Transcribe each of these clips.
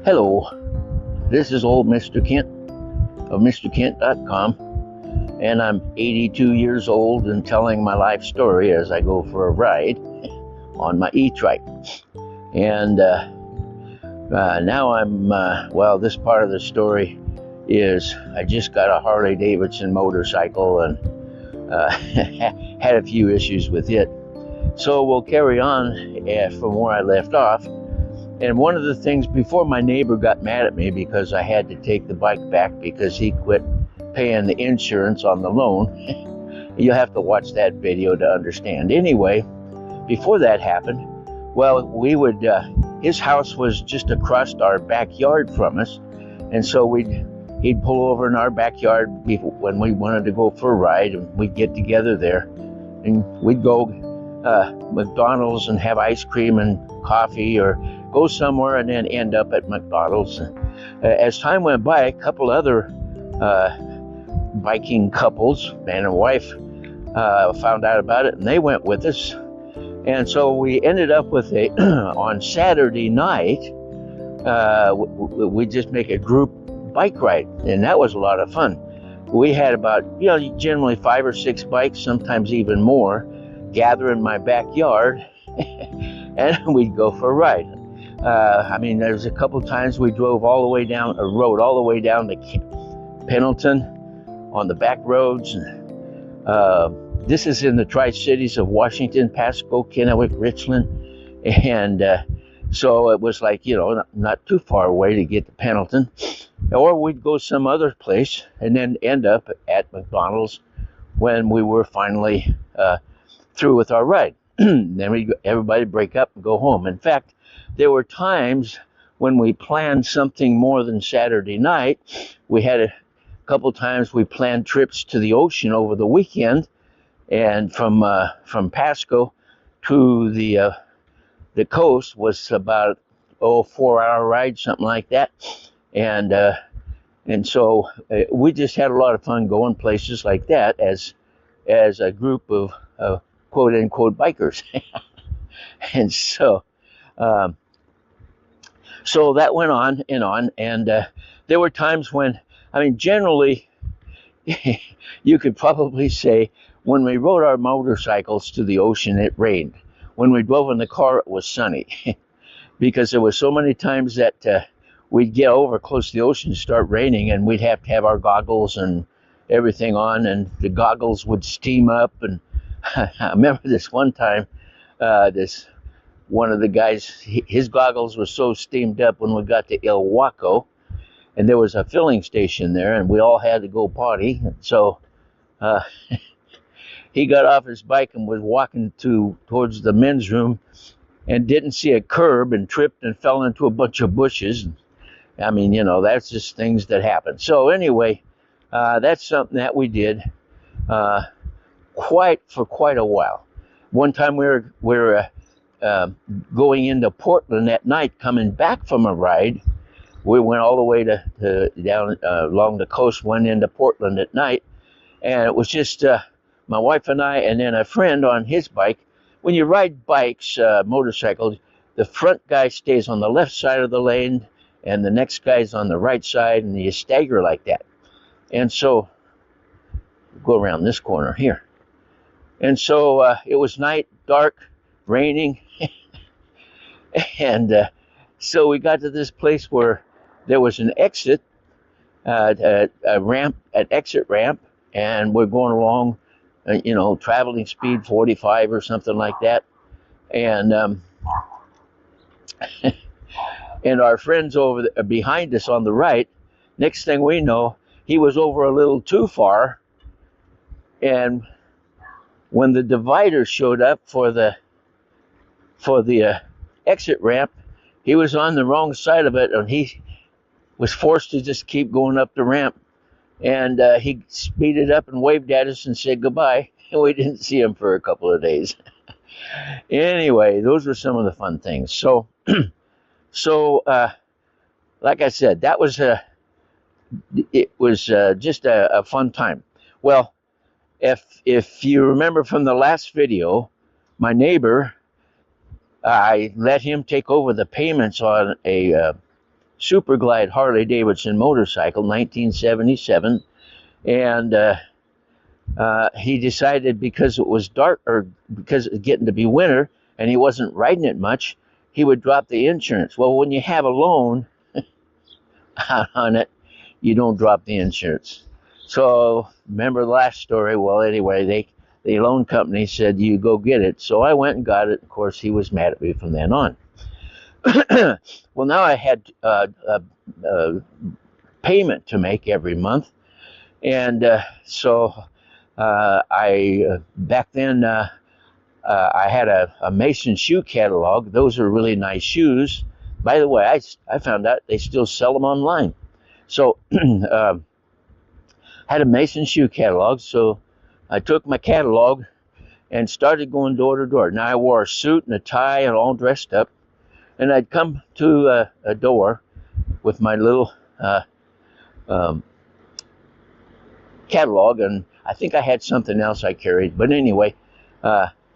Hello, this is old Mr. Kent of MrKent.com, and I'm 82 years old and telling my life story as I go for a ride on my E-Trike. And now I'm, well, this part of the story is I just got a Harley Davidson motorcycle and had a few issues with it. So we'll carry on from where I left off. And one of the things, before my neighbor got mad at me because I had to take the bike back because he quit paying the insurance on the loan. You'll have to watch that video to understand. Anyway, before that happened, well, his house was just across our backyard from us. And so he'd pull over in our backyard when we wanted to go for a ride, and we'd get together there. And we'd go McDonald's and have ice cream and coffee, or go somewhere and then end up at McDonald's. As time went by, a couple other biking couples, man and wife, found out about it, and they went with us. And so we ended up with on Saturday night, we just make a group bike ride, and that was a lot of fun. We had about, generally 5 or 6 bikes, sometimes even more, gather in my backyard, and we'd go for a ride. There was a couple times we drove all the way down, or rode all the way down to Pendleton on the back roads. This is in the Tri-Cities of Washington, Pasco, Kennewick, Richland. And so it was like, not too far away to get to Pendleton. Or we'd go some other place and then end up at McDonald's when we were finally through with our ride. Then everybody break up and go home. In fact, there were times when we planned something more than Saturday night. We had a couple times we planned trips to the ocean over the weekend, and from Pasco to the coast was about 4-hour ride, something like that. And so we just had a lot of fun going places like that as a group of quote unquote bikers. And so so that went on, and there were times when, generally, you could probably say when we rode our motorcycles to the ocean, it rained. When we drove in the car, it was sunny, because there were so many times that we'd get over close to the ocean, start raining, and we'd have to have our goggles and everything on, and the goggles would steam up. And I remember this one time, one of the guys, his goggles were so steamed up when we got to Ilwaco, and there was a filling station there, and we all had to go potty. So he got off his bike and was walking towards the men's room and didn't see a curb and tripped and fell into a bunch of bushes. That's just things that happen. So anyway, that's something that we did for quite a while. One time we were going into Portland at night, coming back from a ride. We went all the way to down along the coast, went into Portland at night, and it was just my wife and I, and then a friend on his bike. When you ride bikes, motorcycles, the front guy stays on the left side of the lane, and the next guy's on the right side, and you stagger like that. And so, go around this corner here. And so it was night, dark, raining, and so we got to this place where there was an exit, a ramp, an exit ramp, and we're going along, traveling speed 45 or something like that, and and our friends behind us on the right. Next thing we know, he was over a little too far, and when the divider showed up for the exit ramp, he was on the wrong side of it, and he was forced to just keep going up the ramp. And he speeded up and waved at us and said goodbye, and we didn't see him for a couple of days. Anyway, those were some of the fun things. So like I said, that was just a fun time. Well, if you remember from the last video, my neighbor, I let him take over the payments on a Super Glide Harley Davidson motorcycle, 1977, and he decided because it was dark, or because it was getting to be winter and he wasn't riding it much, he would drop the insurance. Well, when you have a loan on it, you don't drop the insurance. So remember the last story? Well, anyway, the loan company said, you go get it. So I went and got it. Of course, he was mad at me from then on. Well, now I had a payment to make every month. And so back then, I had a Mason shoe catalog. Those are really nice shoes. By the way, I found out they still sell them online. So had a Mason shoe catalog. So I took my catalog and started going door to door. Now I wore a suit and a tie and all dressed up. And I'd come to a door with my little catalog, and I think I had something else I carried. But anyway,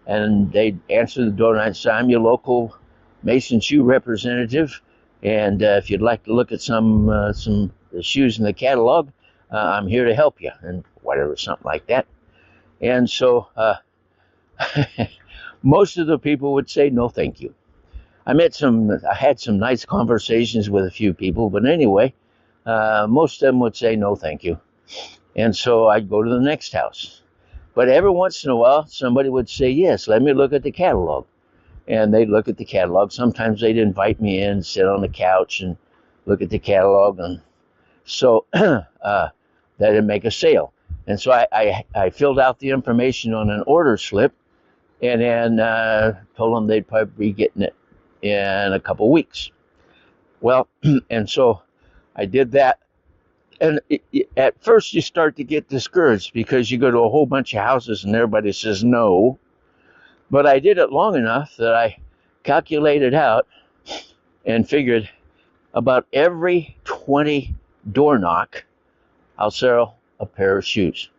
and they'd answer the door, and I'd say, I'm your local Mason shoe representative, and if you'd like to look at some shoes in the catalog, I'm here to help you, and whatever, something like that. And so most of the people would say, no, thank you. I had some nice conversations with a few people, but anyway, most of them would say, no, thank you. And so I'd go to the next house. But every once in a while, somebody would say, yes, let me look at the catalog. And they'd look at the catalog. Sometimes they'd invite me in, sit on the couch and look at the catalog. And so that'd make a sale. And so I filled out the information on an order slip, and then told them they'd probably be getting it in a couple weeks. Well, and so I did that. And at first you start to get discouraged because you go to a whole bunch of houses and everybody says no. But I did it long enough that I calculated out and figured about every 20 door knock, I'll sell a pair of shoes.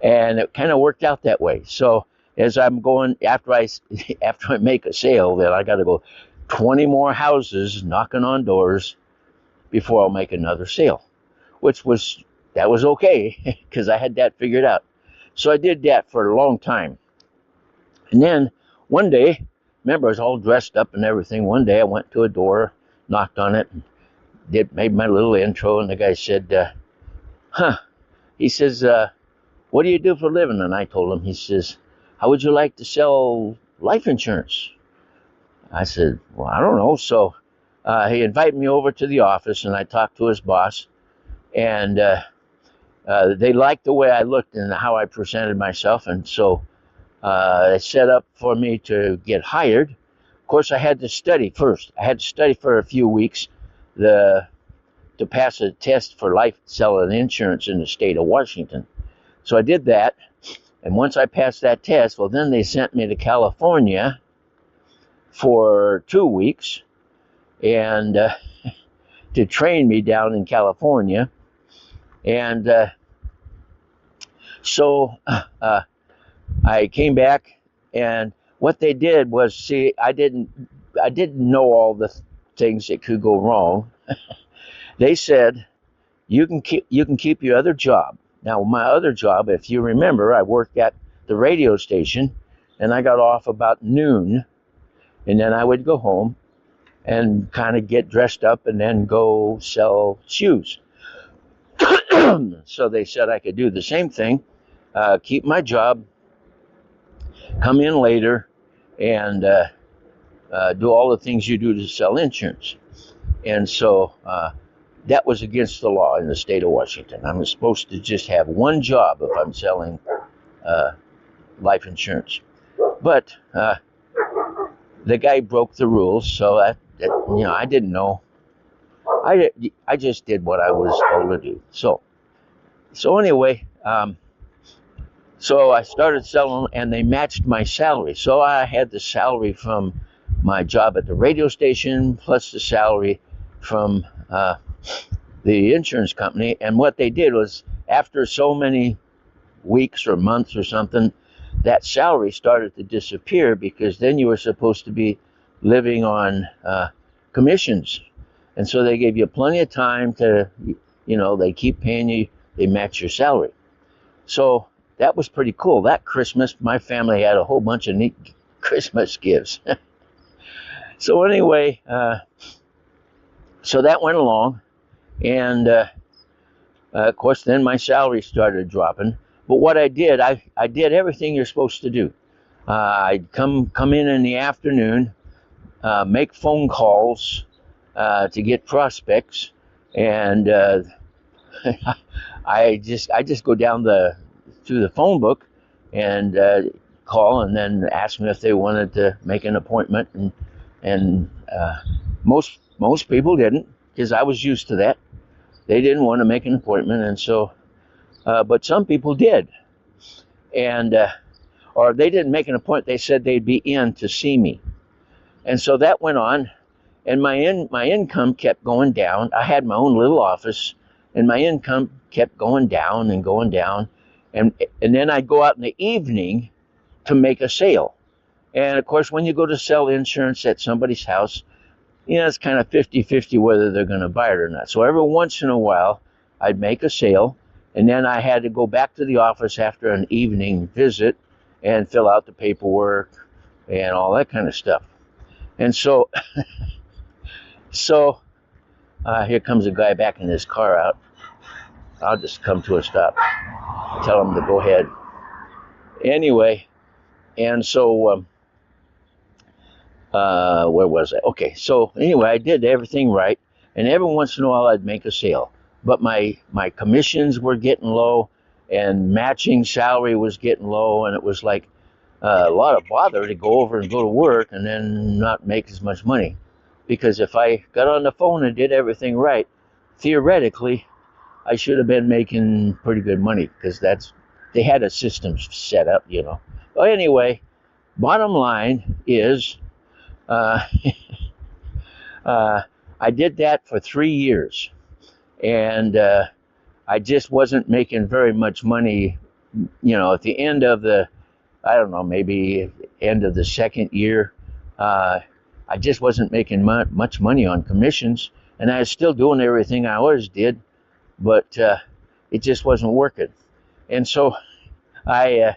And it kind of worked out that way. So as I'm going, after I make a sale, then I got to go 20 more houses knocking on doors before I'll make another sale, that was okay because I had that figured out. So I did that for a long time. And then one day, remember I was all dressed up and everything. One day I went to a door, knocked on it, and made my little intro, and the guy said, he says, what do you do for a living? And I told him, he says, how would you like to sell life insurance? I said, well, I don't know. So he invited me over to the office, and I talked to his boss, and they liked the way I looked and how I presented myself, and so they set up for me to get hired. Of course, I had to study first. I had to study for a few weeks to pass a test for life selling insurance in the state of Washington. So I did that, and once I passed that test, well, then they sent me to California for 2 weeks, and to train me down in California. And so I came back, and what they did was, see, I didn't know all the things that could go wrong. They said, you can keep your other job. Now, my other job, if you remember, I worked at the radio station, and I got off about noon, and then I would go home and kind of get dressed up and then go sell shoes. So they said I could do the same thing, keep my job, come in later, and do all the things you do to sell insurance. And so that was against the law in the state of Washington. I'm supposed to just have one job if I'm selling life insurance. But the guy broke the rules, so I didn't know. I just did what I was told to do. So anyway, so I started selling, and they matched my salary. So I had the salary from my job at the radio station plus the salary from the insurance company. And what they did was, after so many weeks or months or something, that salary started to disappear, because then you were supposed to be living on commissions. And so they gave you plenty of time to, they keep paying you, they match your salary. So that was pretty cool. That Christmas, my family had a whole bunch of neat Christmas gifts. So anyway, so that went along, and of course, then my salary started dropping. But what I did everything you're supposed to do. I'd come in the afternoon, make phone calls to get prospects, and I just go down through the phone book and call, and then ask them if they wanted to make an appointment, and most people didn't, because I was used to that. They didn't want to make an appointment, and so, but some people did, and or they didn't make an appointment. They said they'd be in to see me, and so that went on, and my income kept going down. I had my own little office, and my income kept going down and going down, and then I'd go out in the evening to make a sale. And of course, when you go to sell insurance at somebody's house, it's kind of 50-50 whether they're going to buy it or not. So every once in a while, I'd make a sale, and then I had to go back to the office after an evening visit and fill out the paperwork and all that kind of stuff. And so, here comes a guy backing his car out. I'll just come to a stop, tell him to go ahead. Anyway, and so, where was I? Okay, so anyway, I did everything right, and every once in a while I'd make a sale. But my commissions were getting low, and matching salary was getting low, and it was like a lot of bother to go over and go to work and then not make as much money. Because if I got on the phone and did everything right, theoretically, I should have been making pretty good money, because they had a system set up, Well, anyway, bottom line is, I did that for 3 years, and I just wasn't making very much money. At the end of maybe end of the second year, I just wasn't making much money on commissions, and I was still doing everything I always did, but it just wasn't working. And so I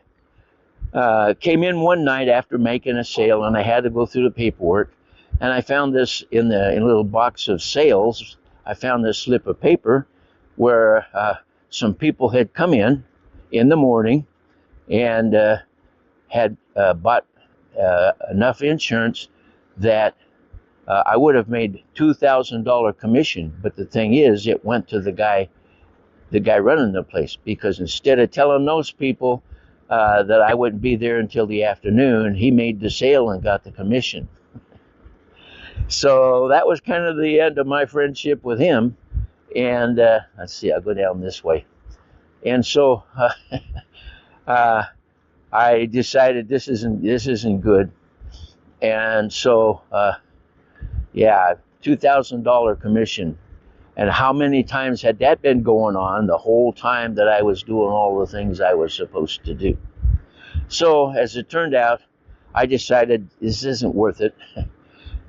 came in one night after making a sale, and I had to go through the paperwork, and I found this in a little box of sales. I found this slip of paper where some people had come in the morning and had bought enough insurance that I would have made $2,000 commission. But the thing is, it went to the guy running the place, because instead of telling those people that I wouldn't be there until the afternoon, he made the sale and got the commission. So that was kind of the end of my friendship with him. And let's see, I'll go down this way. And so I decided this isn't good. And so $2,000 commission. And how many times had that been going on the whole time that I was doing all the things I was supposed to do? So as it turned out, I decided this isn't worth it.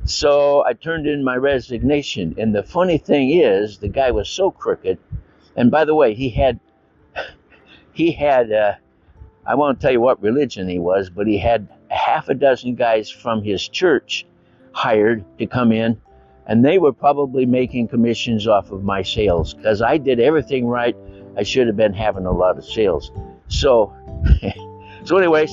So I turned in my resignation. And the funny thing is, the guy was so crooked. And by the way, he had I won't tell you what religion he was, but he had half a dozen guys from his church hired to come in, and they were probably making commissions off of my sales, because I did everything right. I should have been having a lot of sales. So anyway,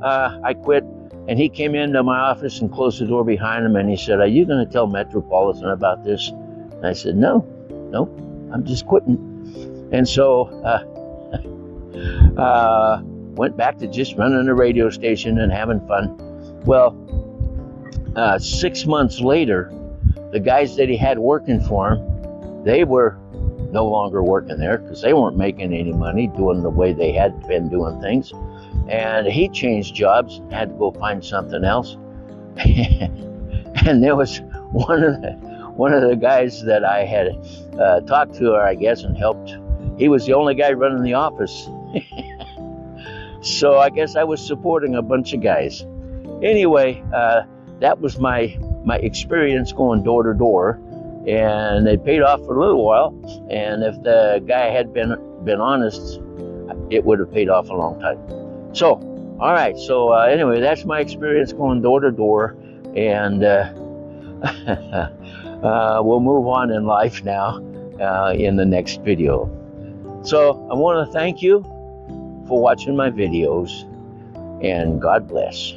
I quit, and he came into my office and closed the door behind him, and he said, "Are you going to tell Metropolitan about this?" And I said, No, I'm just quitting. And so went back to just running a radio station and having fun. Well, 6 months later, the guys that he had working for him, they were no longer working there, because they weren't making any money doing the way they had been doing things. And he changed jobs, had to go find something else. And there was one of the guys that I had talked to, or I guess, and helped. He was the only guy running the office. So I guess I was supporting a bunch of guys. Anyway, that was my experience going door to door. and it paid off for a little while. And if the guy had been honest, it would have paid off a long time. So, all right. So anyway, that's my experience going door to door, and we'll move on in life now in the next video. So I want to thank you for watching my videos, and God bless.